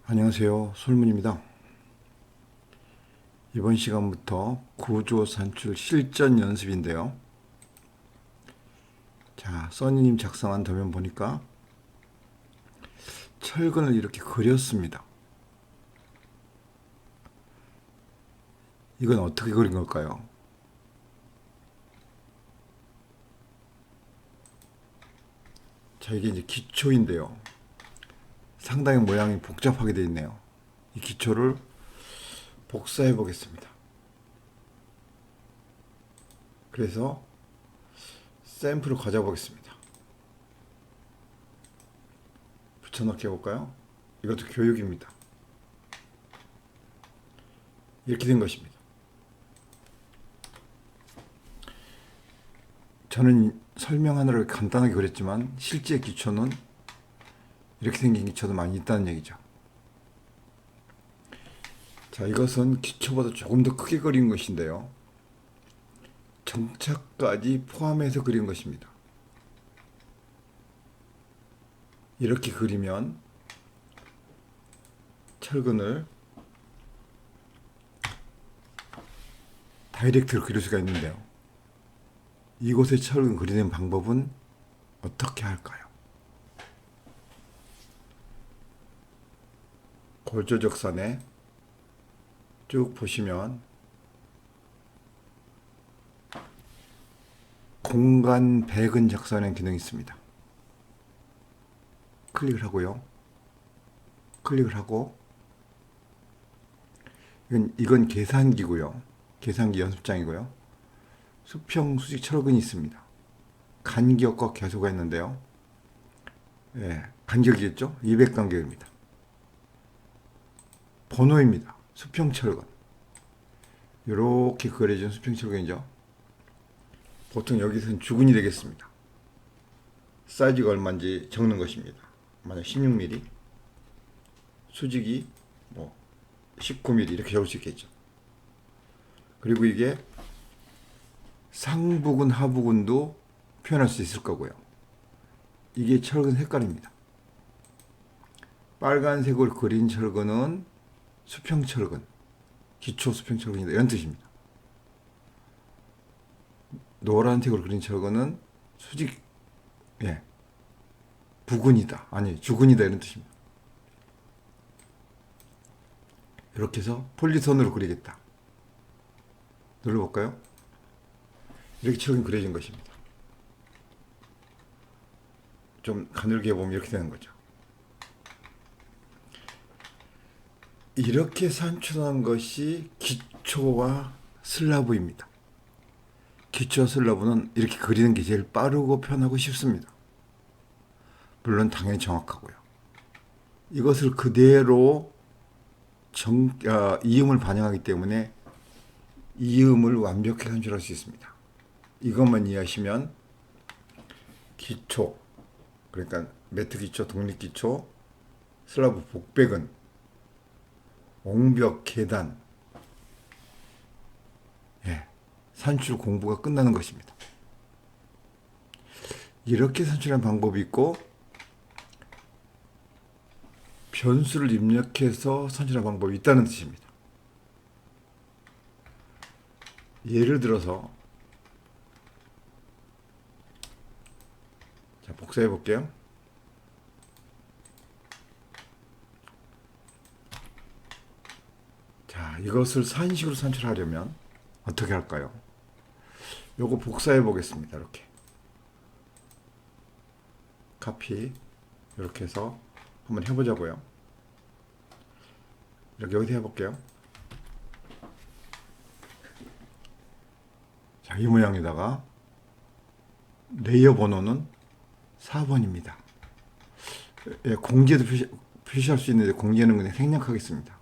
안녕하세요. 솔문입니다. 이번 시간부터 구조 산출 실전 연습인데요. 자, 써니님 작성한 도면 보니까 철근을 이렇게 그렸습니다. 이건 어떻게 그린 걸까요? 자, 이게 이제 기초인데요. 상당히 모양이 복잡하게 되어 있네요. 이 기초를 복사해 보겠습니다. 그래서 샘플을 가져보겠습니다. 붙여넣기 해볼까요? 이것도 교육입니다. 이렇게 된 것입니다. 저는 설명하느라 간단하게 그렸지만 실제 기초는 이렇게 생긴 기초도 많이 있다는 얘기죠. 자, 이것은 기초보다 조금 더 크게 그린 것인데요. 정착까지 포함해서 그린 것입니다. 이렇게 그리면 철근을 다이렉트로 그릴 수가 있는데요. 이곳에 철근 그리는 방법은 어떻게 할까요? 골조적선에 쭉 보시면 공간 배근 작선의 기능이 있습니다. 클릭을 하고요. 클릭을 하고 이건 계산기고요. 계산기 연습장이고요. 수평 수직 철근이 있습니다. 간격과 계소가 있는데요. 예, 간격이겠죠? 200 간격입니다. 번호입니다. 수평 철근. 이렇게 그려진 수평 철근이죠. 보통 여기서는 주근이 되겠습니다. 사이즈가 얼마인지 적는 것입니다. 만약 16mm, 수직이 19mm 이렇게 적을 수 있겠죠. 그리고 이게 상부근, 하부근도 표현할 수 있을 거고요. 이게 철근 색깔입니다. 빨간색으로 그린 철근은 수평철근, 기초 수평철근이다 이런 뜻입니다. 노란색으로 그린 철근은 수직, 부근이다, 아니 주근이다 이런 뜻입니다. 이렇게 해서 폴리선으로 그리겠다. 눌러볼까요? 이렇게 철근 그려진 것입니다. 좀 가늘게 보면 이렇게 되는 거죠. 이렇게 산출한 것이 기초와 슬라브입니다. 기초와 슬라브는 이렇게 그리는 게 제일 빠르고 편하고 쉽습니다. 물론 당연히 정확하고요. 이것을 그대로 이음을 반영하기 때문에 이음을 완벽히 산출할 수 있습니다. 이것만 이해하시면 기초, 그러니까 매트 기초, 독립 기초, 슬라브 복백은, 옹벽, 계단, 산출 공부가 끝나는 것입니다. 이렇게 산출하는 방법이 있고 변수를 입력해서 산출하는 방법이 있다는 뜻입니다. 예를 들어서 자, 복사해 볼게요. 자, 이것을 산식으로 산출하려면 어떻게 할까요? 요거 복사해 보겠습니다. 이렇게 카피 이렇게 해서 한번 해보자고요. 이렇게 여기서 해볼게요. 자, 이 모양에다가 레이어 번호는 4번입니다. 공지에도 표시할 수 있는데 공지는 그냥 생략하겠습니다.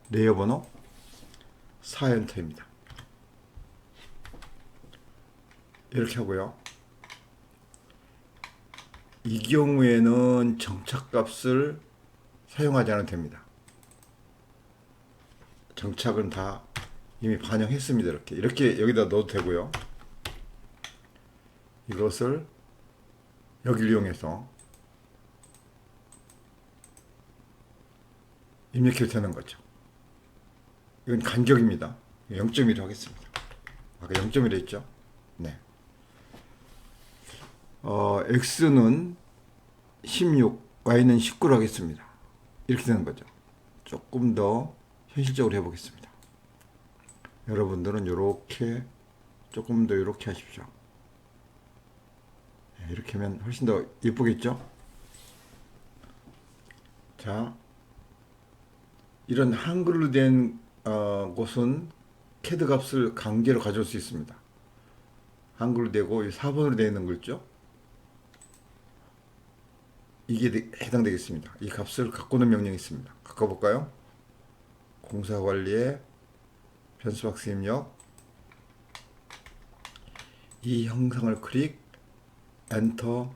레이어 번호 4엔터입니다. 이렇게 하고요. 이 경우에는 정착값을 사용하지 않아도 됩니다. 정착은 다 이미 반영했습니다. 이렇게 여기다 넣어도 되고요. 이것을 여기를 이용해서 입력해도 되는 거죠. 이건 간격입니다. 0.1로 하겠습니다. 아까 0.1로 했죠? 네. x는 16, y는 19로 하겠습니다. 이렇게 되는 거죠. 조금 더 현실적으로 해보겠습니다. 여러분들은 이렇게 조금 더 이렇게 하십시오. 이렇게 하면 훨씬 더 예쁘겠죠? 자, 이런 한글로 된 곳은 CAD 값을 강제로 가져올 수 있습니다. 한글로 되고 4번으로 되어 있는 거 있죠? 이게 해당되겠습니다. 이 값을 바꾸는 명령이 있습니다. 바꿔볼까요? 공사관리에 변수박스 입력, 이 형상을 클릭, 엔터,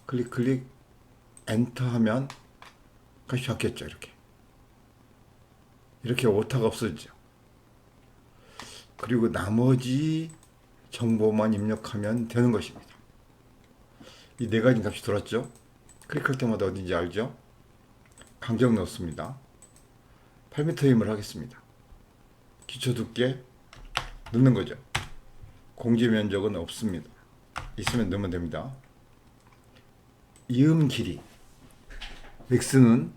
클릭, 엔터 하면 값이 바뀌었죠. 이렇게 오타가 없어지죠. 그리고 나머지 정보만 입력하면 되는 것입니다. 이 네 가지 값이 돌았죠. 클릭할 때마다 어딘지 알죠? 간격 넣습니다. 8m 힘을 하겠습니다. 기초 두께 넣는 거죠. 공지 면적은 없습니다. 있으면 넣으면 됩니다. 이음 길이 x는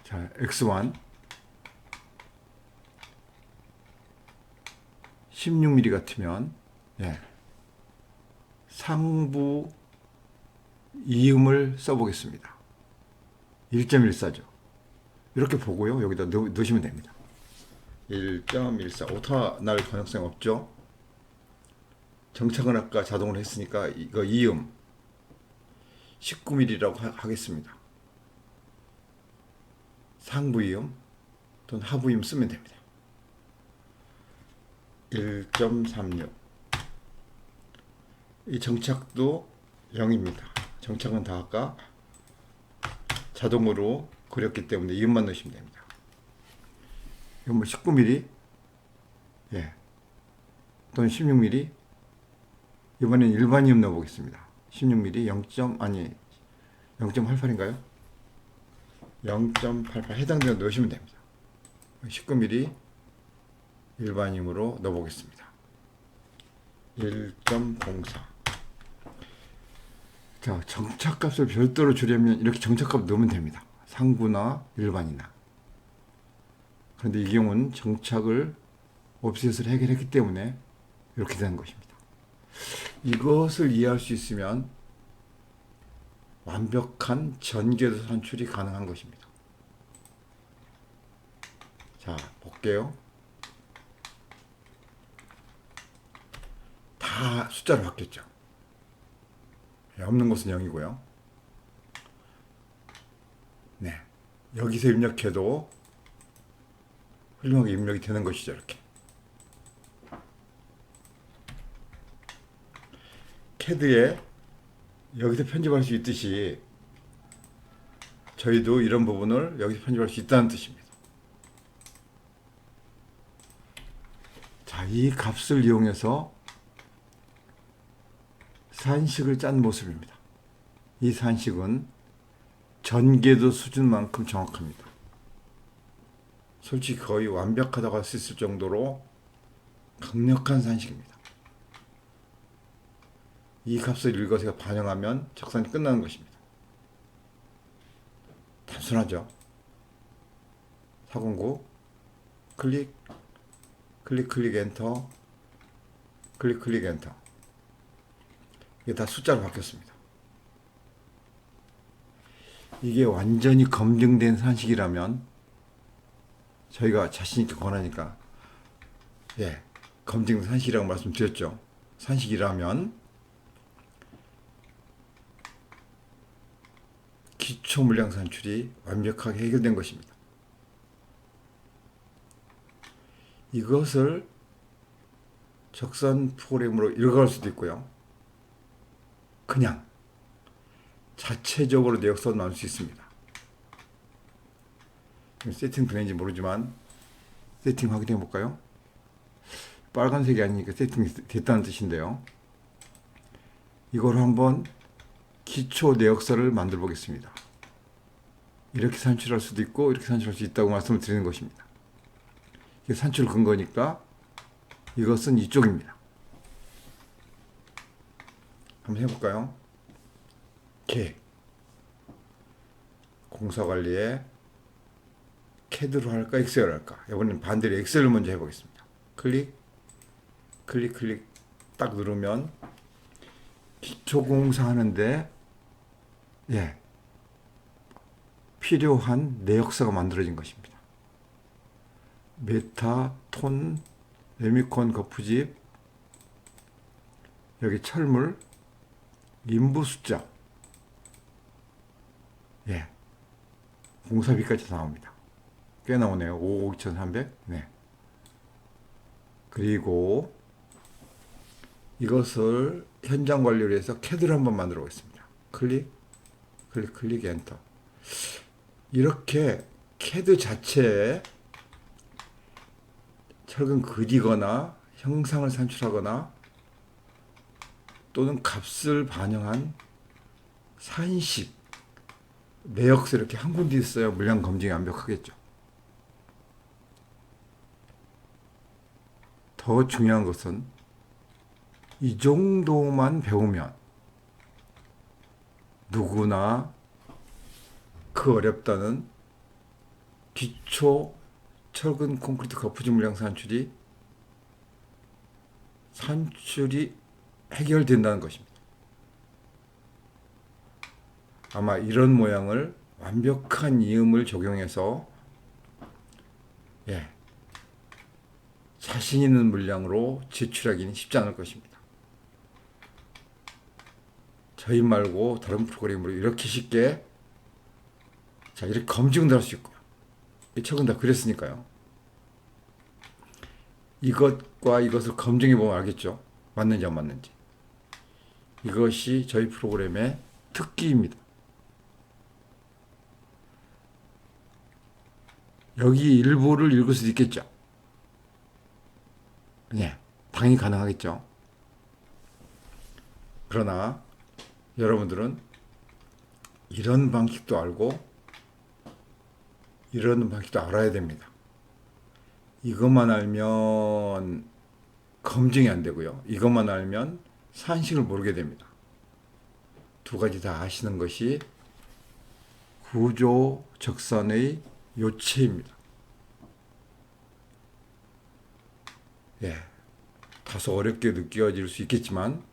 자 x1 16mm 같으면 상부 이음을 써보겠습니다. 1.14죠. 이렇게 보고요. 여기다 넣으시면 됩니다. 1.14 오타 날 가능성이 없죠. 정착은 아까 자동으로 했으니까 이거 이음 19mm라고 하겠습니다. 상부 이음 또는 하부 이음 쓰면 됩니다. 1.36 이 정착도 0입니다. 정착은 다 아까 자동으로 그렸기 때문에 이음만 넣으시면 됩니다. 이건 뭐 19mm 또는 16mm 이번엔 일반 이음 넣어보겠습니다. 16mm 0.88인가요? 0.88 해당되는 넣으시면 됩니다. 19mm 일반 이음으로 넣어보겠습니다. 1.04 자, 정착값을 별도로 주려면 이렇게 정착값 넣으면 됩니다. 상부나 일반이나. 그런데 이 경우는 정착을 옵셋을 해결했기 때문에 이렇게 되는 것입니다. 이것을 이해할 수 있으면 완벽한 전개도 산출이 가능한 것입니다. 자, 볼게요. 다 숫자로 바뀌었죠. 없는 것은 0이고요. 네, 여기서 입력해도 훌륭하게 입력이 되는 것이죠. 이렇게 CAD에 여기서 편집할 수 있듯이 저희도 이런 부분을 여기서 편집할 수 있다는 뜻입니다. 자, 이 값을 이용해서 산식을 짠 모습입니다. 이 산식은 전개도 수준만큼 정확합니다. 솔직히 거의 완벽하다고 할 수 있을 정도로 강력한 산식입니다. 이 값을 읽어서 반영하면 작산이 끝나는 것입니다. 단순하죠. 409 클릭 엔터 클릭 엔터 이게 다 숫자로 바뀌었습니다. 이게 완전히 검증된 산식이라면 저희가 자신있게 권하니까 검증된 산식이라고 말씀드렸죠. 산식이라면 기초 물량 산출이 완벽하게 해결된 것입니다. 이것을 적선 프로그램으로 읽어갈 수도 있고요. 그냥 자체적으로 내역서도 나올 수 있습니다. 세팅 되는지 모르지만 세팅 확인해 볼까요? 빨간색이 아니니까 세팅이 됐다는 뜻인데요. 이걸 한번 기초 내역서를 만들어 보겠습니다. 이렇게 산출할 수도 있고 이렇게 산출할 수 있다고 말씀을 드리는 것입니다. 이게 산출 근거니까 이것은 이쪽입니다. 한번 해볼까요? 개 공사관리에 CAD로 할까 엑셀로 할까? 이번엔 반대로 엑셀을 먼저 해보겠습니다. 클릭 클릭 클릭 딱 누르면 기초공사 하는데 예 필요한 내역서가 만들어진 것입니다. 메타, 톤, 레미콘 거푸집, 여기 철물, 인부 숫자, 예, 공사비까지 나옵니다. 꽤 나오네요. 5,300. 네. 그리고 이것을 현장 관리를 해서 CAD를 한번 만들어 보겠습니다. 클릭, 클릭, 클릭, 엔터. 이렇게 CAD 자체에 철근 그리거나 형상을 산출하거나 또는 값을 반영한 산식, 내역서 이렇게 한 군데 있어야 물량 검증이 완벽하겠죠. 더 중요한 것은 이 정도만 배우면 누구나 그 어렵다는 기초 철근 콘크리트 거푸집 물량 산출이 해결된다는 것입니다. 아마 이런 모양을 완벽한 이음을 적용해서 예, 자신 있는 물량으로 제출하기는 쉽지 않을 것입니다. 저희 말고 다른 프로그램으로 이렇게 쉽게 자 이렇게 검증도 할 수 있고요. 이 책은 다 그랬으니까요. 이것과 이것을 검증해 보면 알겠죠. 맞는지 안 맞는지. 이것이 저희 프로그램의 특기입니다. 여기 일부를 읽을 수도 있겠죠. 네, 당연히 가능하겠죠. 그러나 여러분들은 이런 방식도 알고 이런 방식도 알아야 됩니다. 이것만 알면 검증이 안 되고요. 이것만 알면 산식을 모르게 됩니다. 두 가지 다 아시는 것이 구조적선의 요체입니다. 예, 다소 어렵게 느껴질 수 있겠지만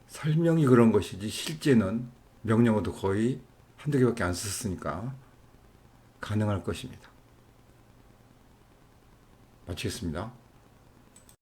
설명이 그런 것이지 실제는 명령어도 거의 한두 개밖에 안 썼으니까 가능할 것입니다. 마치겠습니다.